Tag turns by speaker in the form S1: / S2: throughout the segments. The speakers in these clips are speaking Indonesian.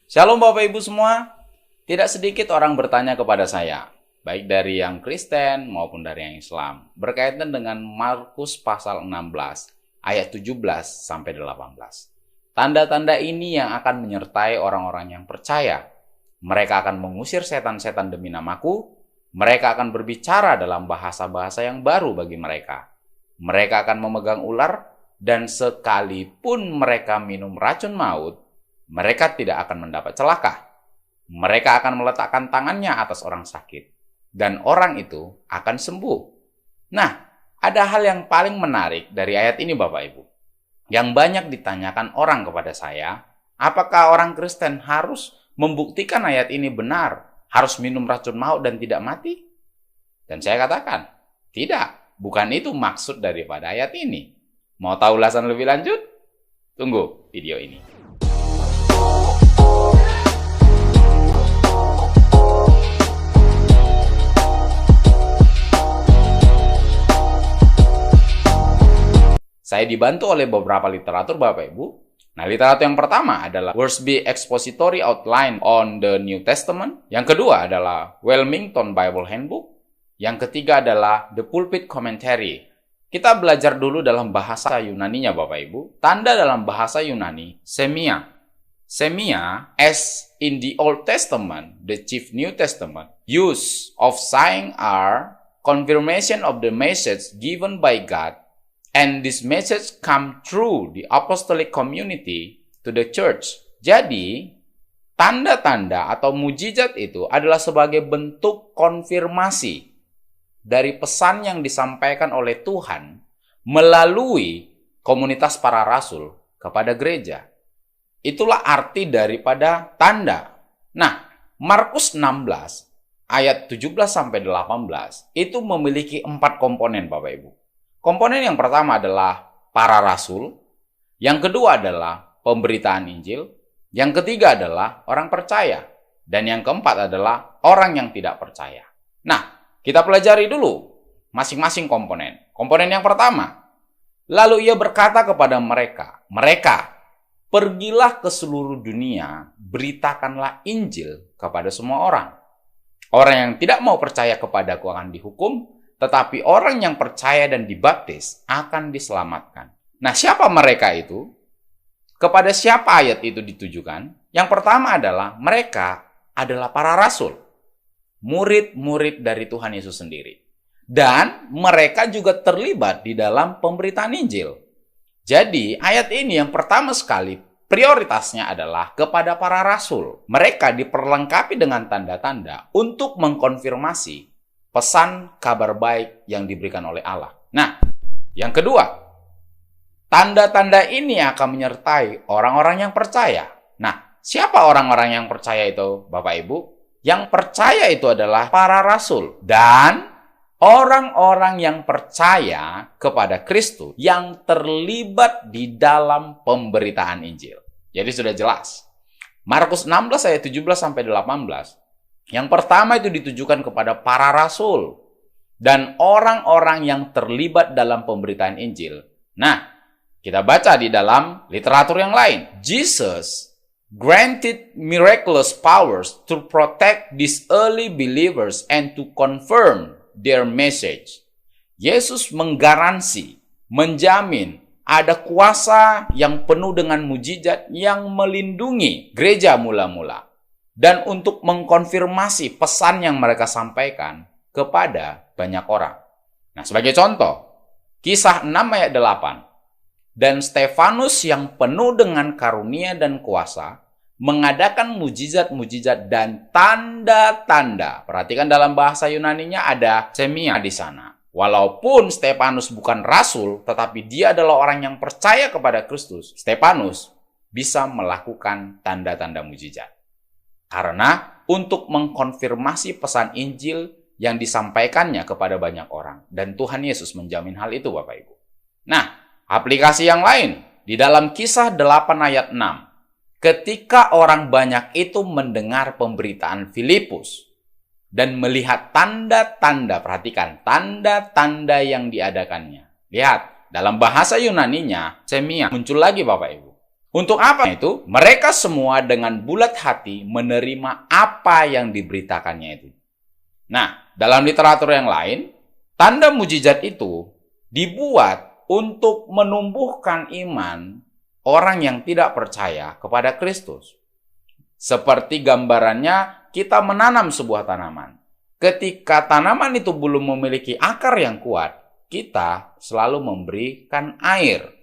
S1: Shalom Bapak Ibu semua. Tidak sedikit orang bertanya kepada saya, baik dari yang Kristen maupun dari yang Islam, berkaitan dengan Markus pasal 16 ayat 17 sampai 18. Tanda-tanda ini yang akan menyertai orang-orang yang percaya. Mereka akan mengusir setan-setan demi namaku. Mereka akan berbicara dalam bahasa-bahasa yang baru bagi mereka. Mereka akan memegang ular, dan sekalipun mereka minum racun maut, mereka tidak akan mendapat celaka. Mereka akan meletakkan tangannya atas orang sakit, dan orang itu akan sembuh. Nah, ada hal yang paling menarik dari ayat ini Bapak Ibu. Yang banyak ditanyakan orang kepada saya, apakah orang Kristen harus membuktikan ayat ini benar, harus minum racun maut dan tidak mati? Dan saya katakan, tidak, bukan itu maksud daripada ayat ini. Mau tahu ulasan lebih lanjut? Tunggu video ini. Saya dibantu oleh beberapa literatur Bapak Ibu. Nah, literatur yang pertama adalah Wiersbe Expository Outline on the New Testament. Yang kedua adalah Wilmington Bible Handbook. Yang ketiga adalah The Pulpit Commentary. Kita belajar dulu dalam bahasa Yunaninya Bapak Ibu. Tanda dalam bahasa Yunani, semia. Semia, as in the Old Testament, the Chief New Testament, use of sign are confirmation of the message given by God. And this message come through the apostolic community to the church. Jadi, tanda-tanda atau mujizat itu adalah sebagai bentuk konfirmasi dari pesan yang disampaikan oleh Tuhan melalui komunitas para rasul kepada gereja. Itulah arti daripada tanda. Nah, Markus 16 ayat 17-18 itu memiliki 4 komponen Bapak Ibu. Komponen yang pertama adalah para rasul, yang kedua adalah pemberitaan Injil, yang ketiga adalah orang percaya, dan yang keempat adalah orang yang tidak percaya. Nah, kita pelajari dulu masing-masing komponen. Komponen yang pertama, lalu ia berkata kepada mereka, pergilah ke seluruh dunia, beritakanlah Injil kepada semua orang. Orang yang tidak mau percaya kepadaku akan dihukum, tetapi orang yang percaya dan dibaptis akan diselamatkan. Nah, siapa mereka itu? Kepada siapa ayat itu ditujukan? Yang pertama adalah mereka adalah para rasul, murid-murid dari Tuhan Yesus sendiri. Dan mereka juga terlibat di dalam pemberitaan Injil. Jadi, ayat ini yang pertama sekali prioritasnya adalah kepada para rasul. Mereka diperlengkapi dengan tanda-tanda untuk mengkonfirmasi pesan kabar baik yang diberikan oleh Allah. Nah, yang kedua, tanda-tanda ini akan menyertai orang-orang yang percaya. Nah, siapa orang-orang yang percaya itu, Bapak Ibu? Yang percaya itu adalah para rasul dan orang-orang yang percaya kepada Kristus yang terlibat di dalam pemberitaan Injil. Jadi sudah jelas. Markus 16 ayat 17-18. Yang pertama itu ditujukan kepada para rasul dan orang-orang yang terlibat dalam pemberitaan Injil. Nah, kita baca di dalam literatur yang lain. Jesus granted miraculous powers to protect these early believers and to confirm their message. Yesus menggaransi, menjamin ada kuasa yang penuh dengan mujizat yang melindungi gereja mula-mula dan untuk mengkonfirmasi pesan yang mereka sampaikan kepada banyak orang. Nah, sebagai contoh, Kisah 6 ayat 8. Dan Stefanus yang penuh dengan karunia dan kuasa mengadakan mujizat-mujizat dan tanda-tanda. Perhatikan dalam bahasa Yunaninya ada semia di sana. Walaupun Stefanus bukan rasul, tetapi dia adalah orang yang percaya kepada Kristus. Stefanus bisa melakukan tanda-tanda mujizat. Karena untuk mengkonfirmasi pesan Injil yang disampaikannya kepada banyak orang. Dan Tuhan Yesus menjamin hal itu Bapak Ibu. Nah, aplikasi yang lain. Di dalam Kisah 8 ayat 6. Ketika orang banyak itu mendengar pemberitaan Filipus dan melihat tanda-tanda, perhatikan, tanda-tanda yang diadakannya. Lihat, dalam bahasa Yunaninya, semia, muncul lagi Bapak Ibu. Untuk apa itu? Mereka semua dengan bulat hati menerima apa yang diberitakannya itu. Nah, dalam literatur yang lain, tanda mujizat itu dibuat untuk menumbuhkan iman orang yang tidak percaya kepada Kristus. Seperti gambarannya, kita menanam sebuah tanaman. Ketika tanaman itu belum memiliki akar yang kuat, kita selalu memberikan air.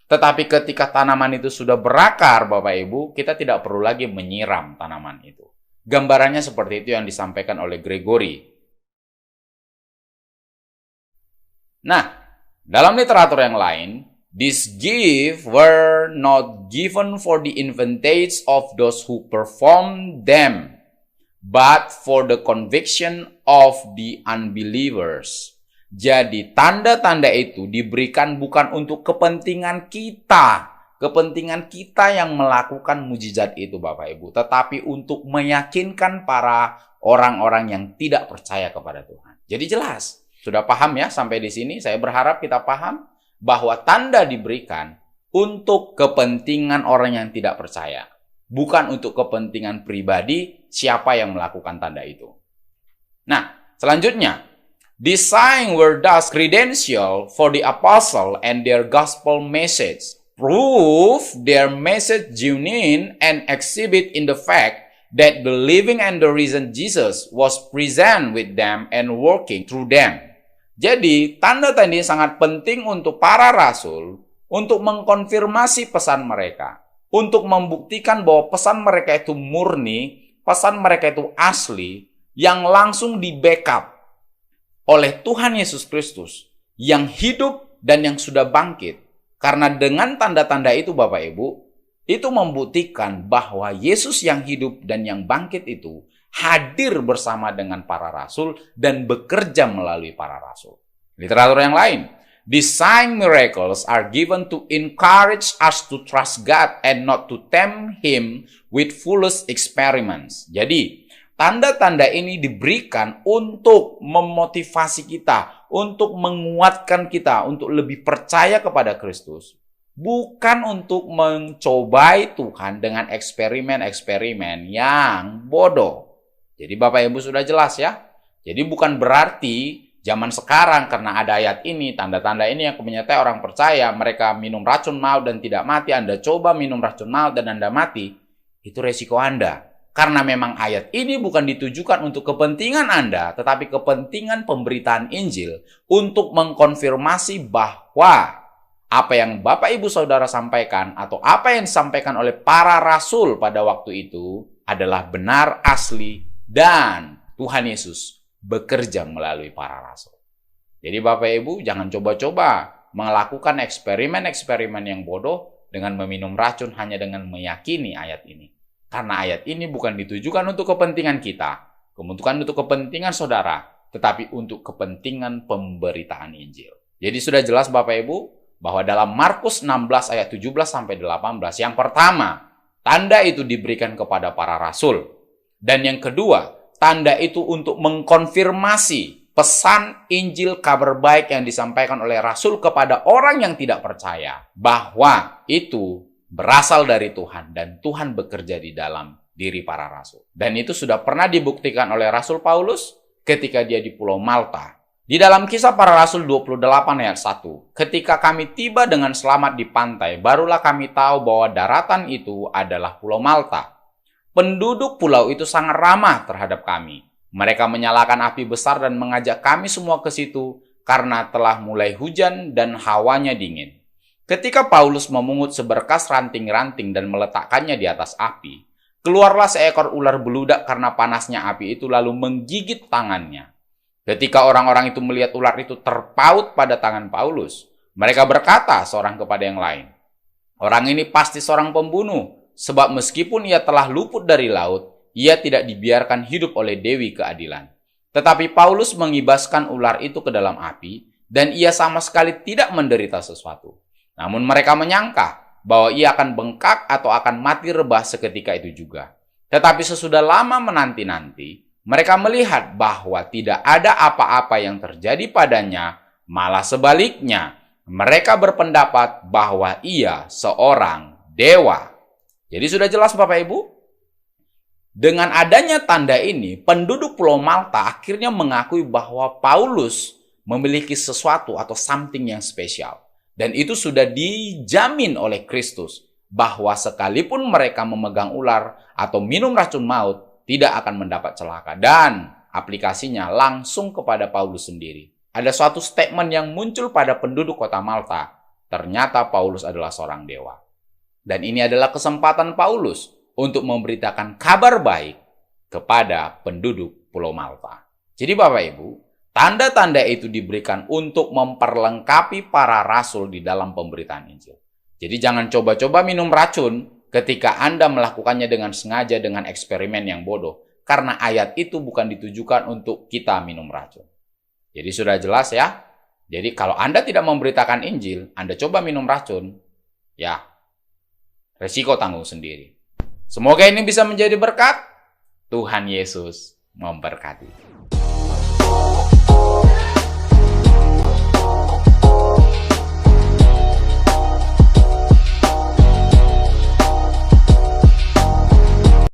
S1: Tetapi ketika tanaman itu sudah berakar, Bapak Ibu, kita tidak perlu lagi menyiram tanaman itu. Gambarannya seperti itu yang disampaikan oleh Gregory. Nah, dalam literatur yang lain, these gifts were not given for the advantage of those who performed them, but for the conviction of the unbelievers. Jadi tanda-tanda itu diberikan bukan untuk kepentingan kita yang melakukan mujizat itu Bapak Ibu, tetapi untuk meyakinkan para orang-orang yang tidak percaya kepada Tuhan. Jadi jelas, sudah paham ya sampai di sini? Saya berharap kita paham bahwa tanda diberikan untuk kepentingan orang yang tidak percaya, bukan untuk kepentingan pribadi siapa yang melakukan tanda itu. Nah, selanjutnya, these signs were thus credential for the apostle and their gospel message, prove their message genuine and exhibit in the fact that the living and the risen Jesus was present with them and working through them. Jadi, tanda-tanda ini sangat penting untuk para rasul untuk mengkonfirmasi pesan mereka, untuk membuktikan bahwa pesan mereka itu murni, pesan mereka itu asli, yang langsung di-backup oleh Tuhan Yesus Kristus yang hidup dan yang sudah bangkit. Karena dengan tanda-tanda itu Bapak Ibu, itu membuktikan bahwa Yesus yang hidup dan yang bangkit itu hadir bersama dengan para rasul dan bekerja melalui para rasul. Literatur yang lain, these sign miracles are given to encourage us to trust God and not to tempt Him with foolish experiments. Jadi, tanda-tanda ini diberikan untuk memotivasi kita, untuk menguatkan kita, untuk lebih percaya kepada Kristus. Bukan untuk mencobai Tuhan dengan eksperimen-eksperimen yang bodoh. Jadi Bapak Ibu sudah jelas ya. Jadi bukan berarti zaman sekarang karena ada ayat ini, tanda-tanda ini yang menyertai orang percaya, mereka minum racun maut dan tidak mati. Anda coba minum racun maut dan Anda mati, itu resiko Anda. Karena memang ayat ini bukan ditujukan untuk kepentingan Anda, tetapi kepentingan pemberitaan Injil untuk mengkonfirmasi bahwa apa yang Bapak Ibu Saudara sampaikan atau apa yang disampaikan oleh para rasul pada waktu itu adalah benar, asli, dan Tuhan Yesus bekerja melalui para rasul. Jadi Bapak Ibu jangan coba-coba melakukan eksperimen-eksperimen yang bodoh dengan meminum racun hanya dengan meyakini ayat ini. Karena ayat ini bukan ditujukan untuk kepentingan kita, bukan untuk kepentingan saudara, tetapi untuk kepentingan pemberitaan Injil. Jadi sudah jelas Bapak Ibu bahwa dalam Markus 16 ayat 17 sampai 18, yang pertama, tanda itu diberikan kepada para rasul. Dan yang kedua, tanda itu untuk mengkonfirmasi pesan Injil kabar baik yang disampaikan oleh rasul kepada orang yang tidak percaya, bahwa itu berasal dari Tuhan dan Tuhan bekerja di dalam diri para rasul. Dan itu sudah pernah dibuktikan oleh Rasul Paulus ketika dia di Pulau Malta. Di dalam Kisah Para Rasul 28 ayat 1, ketika kami tiba dengan selamat di pantai, barulah kami tahu bahwa daratan itu adalah Pulau Malta. Penduduk pulau itu sangat ramah terhadap kami. Mereka menyalakan api besar dan mengajak kami semua ke situ karena telah mulai hujan dan hawanya dingin. Ketika Paulus memungut seberkas ranting-ranting dan meletakkannya di atas api, keluarlah seekor ular beludak karena panasnya api itu lalu menggigit tangannya. Ketika orang-orang itu melihat ular itu terpaut pada tangan Paulus, mereka berkata seorang kepada yang lain, "Orang ini pasti seorang pembunuh. Sebab meskipun ia telah luput dari laut, ia tidak dibiarkan hidup oleh Dewi Keadilan." Tetapi Paulus mengibaskan ular itu ke dalam api, dan ia sama sekali tidak menderita sesuatu. Namun mereka menyangka bahwa ia akan bengkak atau akan mati rebah seketika itu juga. Tetapi sesudah lama menanti-nanti, mereka melihat bahwa tidak ada apa-apa yang terjadi padanya, malah sebaliknya, mereka berpendapat bahwa ia seorang dewa. Jadi sudah jelas Bapak Ibu? Dengan adanya tanda ini, penduduk Pulau Malta akhirnya mengakui bahwa Paulus memiliki sesuatu atau something yang spesial. Dan itu sudah dijamin oleh Kristus, bahwa sekalipun mereka memegang ular atau minum racun maut, tidak akan mendapat celaka. Dan aplikasinya langsung kepada Paulus sendiri. Ada suatu statement yang muncul pada penduduk kota Malta. Ternyata Paulus adalah seorang dewa. Dan ini adalah kesempatan Paulus untuk memberitakan kabar baik kepada penduduk Pulau Malta. Jadi Bapak Ibu, tanda-tanda itu diberikan untuk memperlengkapi para rasul di dalam pemberitaan Injil. Jadi jangan coba-coba minum racun ketika Anda melakukannya dengan sengaja dengan eksperimen yang bodoh. Karena ayat itu bukan ditujukan untuk kita minum racun. Jadi sudah jelas ya. Jadi kalau Anda tidak memberitakan Injil, Anda coba minum racun, ya resiko tanggung sendiri. Semoga ini bisa menjadi berkat. Tuhan Yesus memberkati.